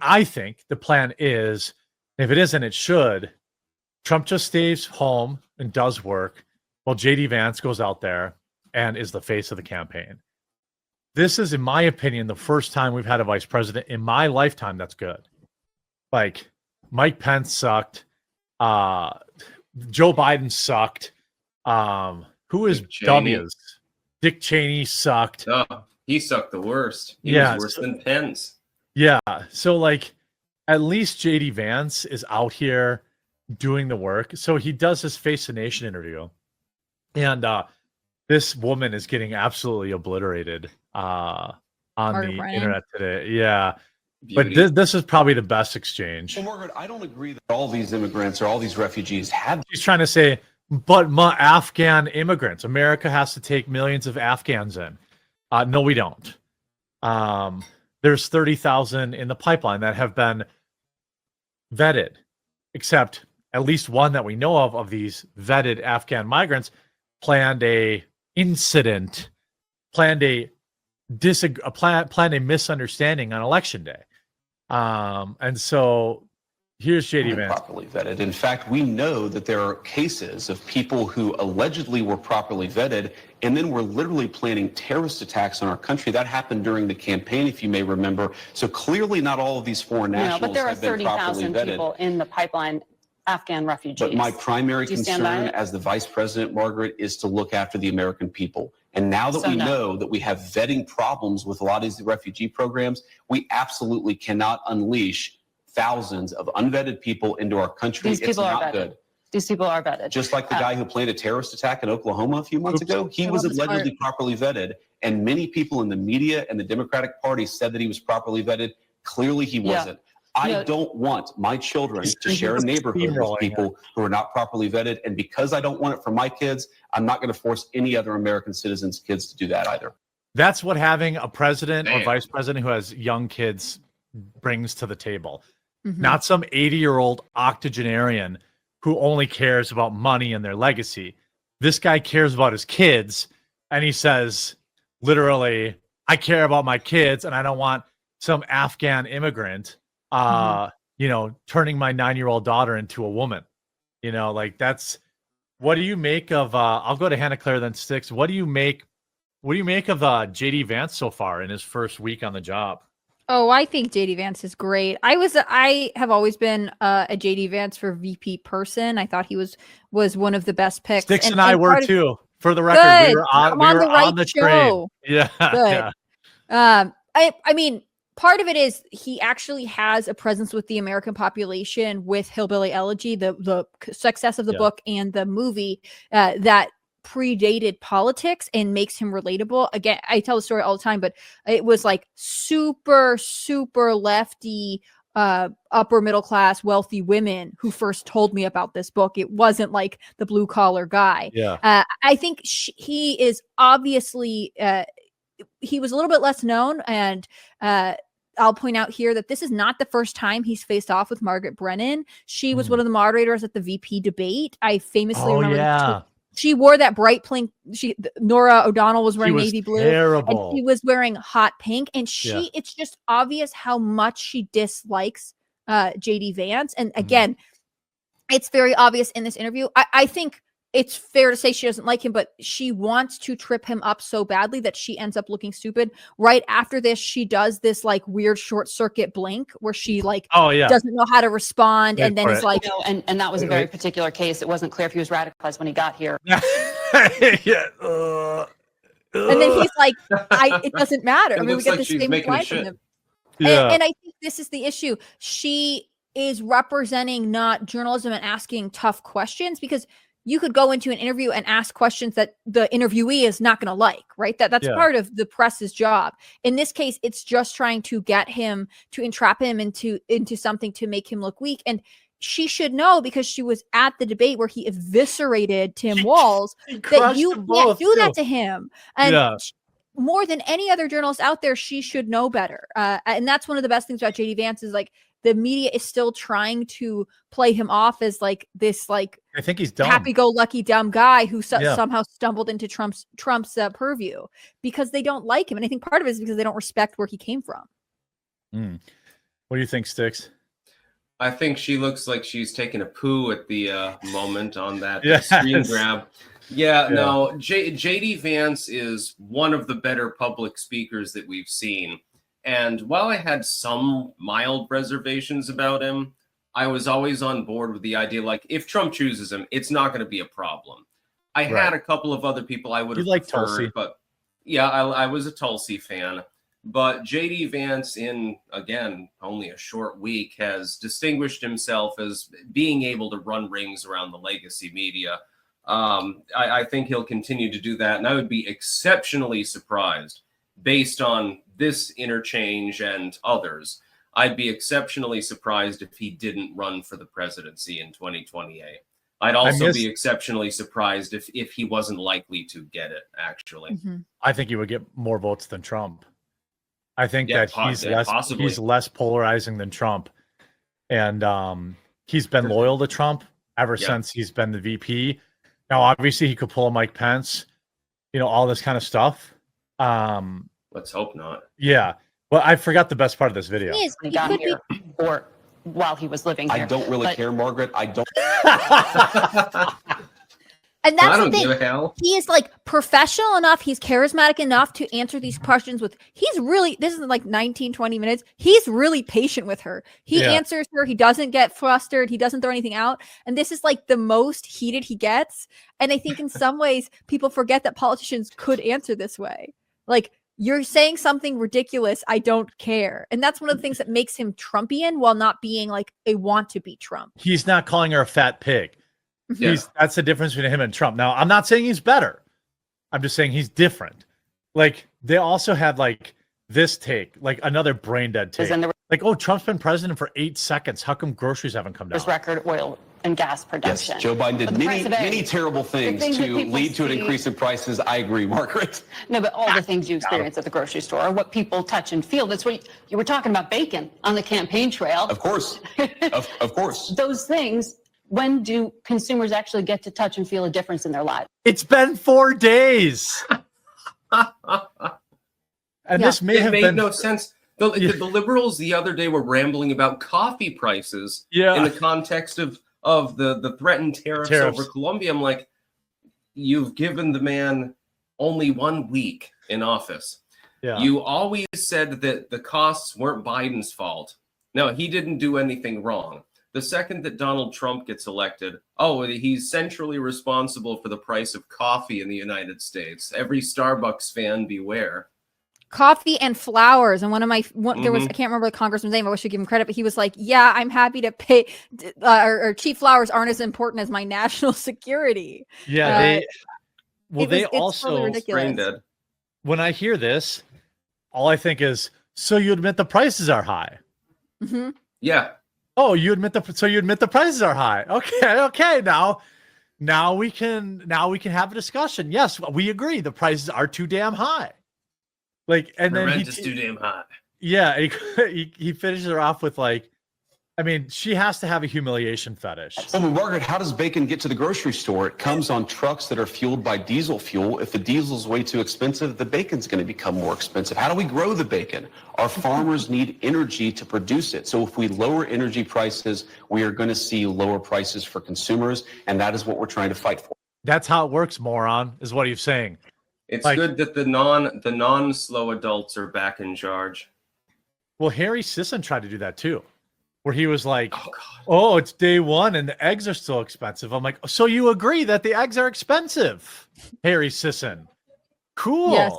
I think the plan is, if it isn't, it should. Trump just stays home and does work while JD Vance goes out there and is the face of the campaign. This is, in my opinion, the first time we've had a vice president in my lifetime that's good. Like, Mike Pence sucked. Joe Biden sucked. Who is W's? Dick Cheney sucked. Oh, he sucked the worst. He was worse than Pence. Yeah. So, like, at least JD Vance is out here doing the work. So he does his Face the Nation interview. And this woman is getting absolutely obliterated on Margaret the Brennan. internet today. Yeah. Beauty. But this is probably the best exchange. Well, Margaret, I don't agree that all these immigrants or all these refugees have. She's trying to say, but Afghan immigrants, America has to take millions of Afghans in. No, we don't. There's 30,000 in the pipeline that have been vetted, except at least one that we know of these vetted Afghan migrants planned a incident, planned a misunderstanding on election day. And so here's JD Vance. Properly vetted. In fact, we know that there are cases of people who allegedly were properly vetted and then were literally planning terrorist attacks on our country. That happened during the campaign, if you may remember. So clearly not all of these foreign nationals but there are have been properly 30,000 vetted. people in the pipeline, Afghan refugees. But my primary Do you stand by concern it? as the vice president, Margaret, is to look after the American people. And now that So we no. know that we have vetting problems with a lot of these refugee programs, we absolutely cannot unleash thousands of unvetted people into our country. These It's people are not vetted. good. These people are vetted. Just like the guy who planned a terrorist attack in Oklahoma a few months ago, he was allegedly properly vetted. And many people in the media and the Democratic Party said that he was properly vetted. Clearly he wasn't. I don't want my children to share a neighborhood with people who are not properly vetted. And because I don't want it for my kids, I'm not going to force any other American citizens' kids to do that either. That's what having a president or vice president who has young kids brings to the table. Not some 80-year-old octogenarian who only cares about money and their legacy. This guy cares about his kids, and he says, literally, I care about my kids, and I don't want some Afghan immigrant, turning my 9-year-old daughter into a woman. That's. What do you make of? I'll go to Hannah Claire, then Styx. What do you make of JD Vance so far in his first week on the job? Oh, I think JD Vance is great. I have always been a JD Vance for VP person. I thought he was one of the best picks. Styx and I were too. For the record, we were on the train. Yeah. Good. Yeah. I mean, part of it is he actually has a presence with the American population with Hillbilly Elegy, the success of the book and the movie that predated politics and makes him relatable. Again, I tell the story all the time, but it was like super, super lefty, upper middle class, wealthy women who first told me about this book. It wasn't like the blue collar guy. Yeah. I think he is obviously, he was a little bit less known, and I'll point out here that this is not the first time he's faced off with Margaret Brennan. She was one of the moderators at the VP debate. I famously remember she wore that bright pink. Nora O'Donnell was wearing navy blue. Terrible. And she was wearing hot pink. And it's just obvious how much she dislikes JD Vance. And again, it's very obvious in this interview. I think it's fair to say she doesn't like him, but she wants to trip him up so badly that she ends up looking stupid. Right after this, she does this like weird short circuit blink where she doesn't know how to respond. And then is like, and that was a very particular case. It wasn't clear if he was radicalized when he got here. And then he's like, it doesn't matter. I mean, we get the same reply from him. And I think this is the issue. She is representing not journalism and asking tough questions, because you could go into an interview and ask questions that the interviewee is not going to like, right? That's part of the press's job. In this case, it's just trying to get him, to entrap him into something to make him look weak. And she should know, because she was at the debate where he eviscerated Tim Walz, that you can't do that to him. And more than any other journalist out there, she should know better. And that's one of the best things about JD Vance is like, the media is still trying to play him off as like this, like, I think he's dumb, happy-go-lucky dumb guy who somehow stumbled into Trump's purview, because they don't like him. And I think part of it is because they don't respect where he came from. What do you think, Styx? I think she looks like she's taking a poo at the moment on that Yes. screen grab. Yeah, no, JD Vance is one of the better public speakers that we've seen. And while I had some mild reservations about him, I was always on board with the idea, like, if Trump chooses him, it's not going to be a problem. I had a couple of other people I would have preferred, Tulsi. but yeah, I was a Tulsi fan. But JD Vance, in, again, only a short week, has distinguished himself as being able to run rings around the legacy media. I think he'll continue to do that. And I would be exceptionally surprised, based on this interchange and others, I'd be exceptionally surprised if he didn't run for the presidency in 2028. I'd also be exceptionally surprised if he wasn't likely to get it, actually. I think he would get more votes than Trump. I think that he's less polarizing than Trump. And he's been loyal to Trump ever since he's been the VP. Now, obviously, he could pull a Mike Pence, all this kind of stuff. Let's hope not. Yeah. Well, I forgot the best part of this video. He got here, or while he was living here. I don't really care, Margaret. I don't. And that's I don't the thing. give a hell. He is like professional enough. He's charismatic enough to answer these questions with. He's really. This is like 19, 20 minutes. He's really patient with her. He answers her. He doesn't get flustered. He doesn't throw anything out. And this is like the most heated he gets. And I think in some ways people forget that politicians could answer this way. Like, you're saying something ridiculous. I don't care. And that's one of the things that makes him Trumpian while not being like a want to be Trump. He's not calling her a fat pig. That's the difference between him and Trump. Now, I'm not saying he's better. I'm just saying he's different. Like, they also had like this take, like another brain dead take. Like, oh, Trump's been president for 8 seconds. How come groceries haven't come down? There's record oil and gas production. Yes, Joe Biden did many terrible things to lead to an increase in prices. I agree, Margaret. No, but all the things you experience at the grocery store are what people touch and feel. That's what you were talking about, bacon on the campaign trail. Of course. of course. Those things. When do consumers actually get to touch and feel a difference in their lives? It's been 4 days. And this may have made no sense. The liberals the other day were rambling about coffee prices in the context of the threatened tariffs over Colombia. I'm like, you've given the man only 1 week in office. Yeah. You always said that the costs weren't Biden's fault. No, he didn't do anything wrong. The second that Donald Trump gets elected, he's centrally responsible for the price of coffee in the United States. Every Starbucks fan beware. Coffee and flowers. And there was, I can't remember the congressman's name. I wish I could give him credit, but he was like, yeah, I'm happy to pay, or cheap flowers aren't as important as my national security. Yeah. They it's also, totally ridiculous. When I hear this, all I think is, so you admit the prices are high. Mm-hmm. Yeah. Oh, you admit the prices are high. Okay. Now we can have a discussion. Yes, we agree. The prices are too damn high. Like, and the then rent is too damn high. Yeah, he finishes her off with like, I mean, she has to have a humiliation fetish. Well, Margaret, how does bacon get to the grocery store? It comes on trucks that are fueled by diesel fuel. If the diesel's way too expensive, the bacon's going to become more expensive. How do we grow the bacon? Our farmers need energy to produce it. So if we lower energy prices, we are going to see lower prices for consumers, and that is what we're trying to fight for. That's how it works, moron, is what he's saying. It's good that the non-slow adults are back in charge. Well, Harry Sisson tried to do that too, where he was like, oh, it's day one and the eggs are still expensive. I'm like, so you agree that the eggs are expensive, Harry Sisson? Cool. Yes.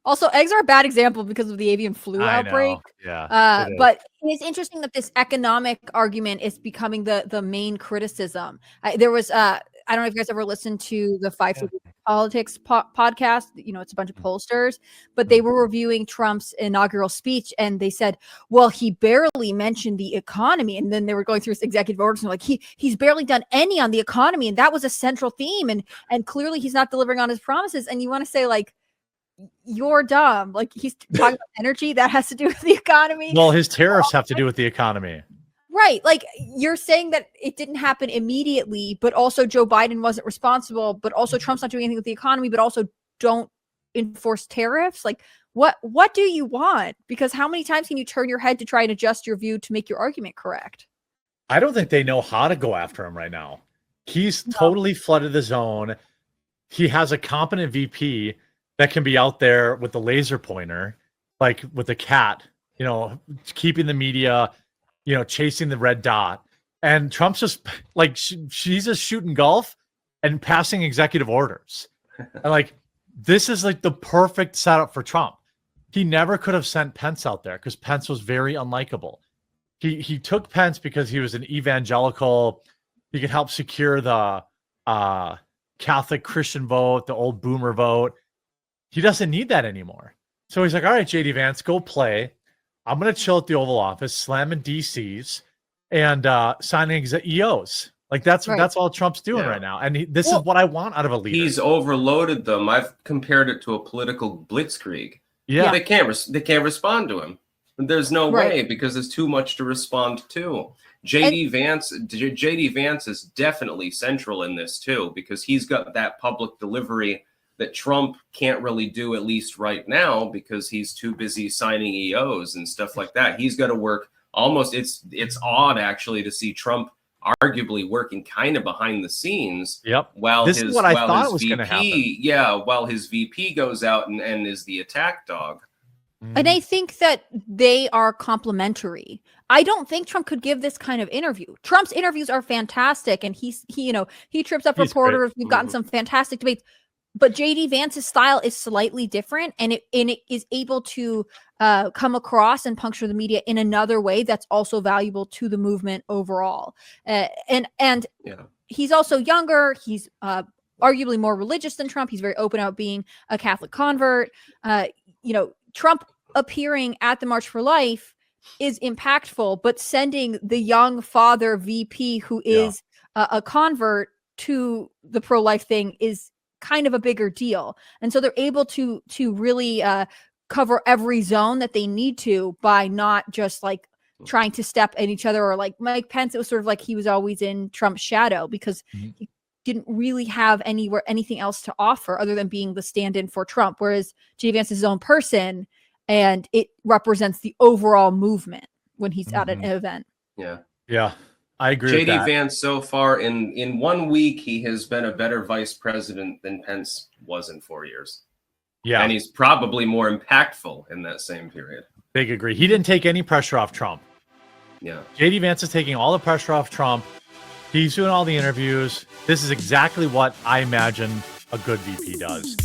Also, eggs are a bad example because of the avian flu outbreak. Yeah. But it's interesting that this economic argument is becoming the main criticism. There was, I don't know if you guys ever listened to the 5 Politics podcast. It's a bunch of pollsters, but they were reviewing Trump's inaugural speech, and they said, well, he barely mentioned the economy. And then they were going through his executive orders, and like he's barely done any on the economy, and that was a central theme. And clearly he's not delivering on his promises. And you want to say, like, you're dumb. Like, he's talking about energy that has to do with the economy. Well, his tariffs have to do with the economy. Right. Like, you're saying that it didn't happen immediately, but also Joe Biden wasn't responsible, but also Trump's not doing anything with the economy, but also don't enforce tariffs? Like, what do you want? Because how many times can you turn your head to try and adjust your view to make your argument correct? I don't think they know how to go after him right now. He's totally flooded the zone. He has a competent VP that can be out there with the laser pointer, like with the cat, keeping the media, chasing the red dot. And Trump's just like, she's just shooting golf and passing executive orders. And like, this is like the perfect setup for Trump. He never could have sent Pence out there because Pence was very unlikable. He took Pence because he was an evangelical. He could help secure the Catholic Christian vote, the old boomer vote. He doesn't need that anymore. So he's like, all right, JD Vance, go play. I'm going to chill at the Oval Office, slamming DCs and signing EOs. Like that's all Trump's doing right now. And this is what I want out of a leader. He's overloaded them. I've compared it to a political blitzkrieg. Yeah. They can't respond to him. There's no way because there's too much to respond to. JD Vance is definitely central in this too, because he's got that public delivery that Trump can't really do, at least right now, because he's too busy signing EOs and stuff like that. He's got to work almost. It's odd actually to see Trump arguably working kind of behind the scenes. Yep. While this is what I thought was going to happen. Yeah. While his VP goes out and is the attack dog. And I think that they are complementary. I don't think Trump could give this kind of interview. Trump's interviews are fantastic, and he trips up reporters. Great. We've gotten some fantastic debates, but JD Vance's style is slightly different, and it is able to come across and puncture the media in another way that's also valuable to the movement overall. And he's also younger. He's arguably more religious than Trump. He's very open about being a Catholic convert. Trump appearing at the March for Life is impactful, but sending the young father VP who is a convert to the pro-life thing is kind of a bigger deal. And so they're able to really cover every zone that they need to by not just like trying to step in each other, or like Mike Pence, it was sort of like he was always in Trump's shadow because he didn't really have anything else to offer other than being the stand-in for Trump, whereas JD Vance is his own person, and it represents the overall movement when he's at an event. Yeah, I agree. JD Vance so far in 1 week, he has been a better vice president than Pence was in 4 years. Yeah, and he's probably more impactful in that same period. Big agree. He didn't take any pressure off Trump. Yeah, JD Vance is taking all the pressure off Trump. He's doing all the interviews. This is exactly what I imagine a good VP does.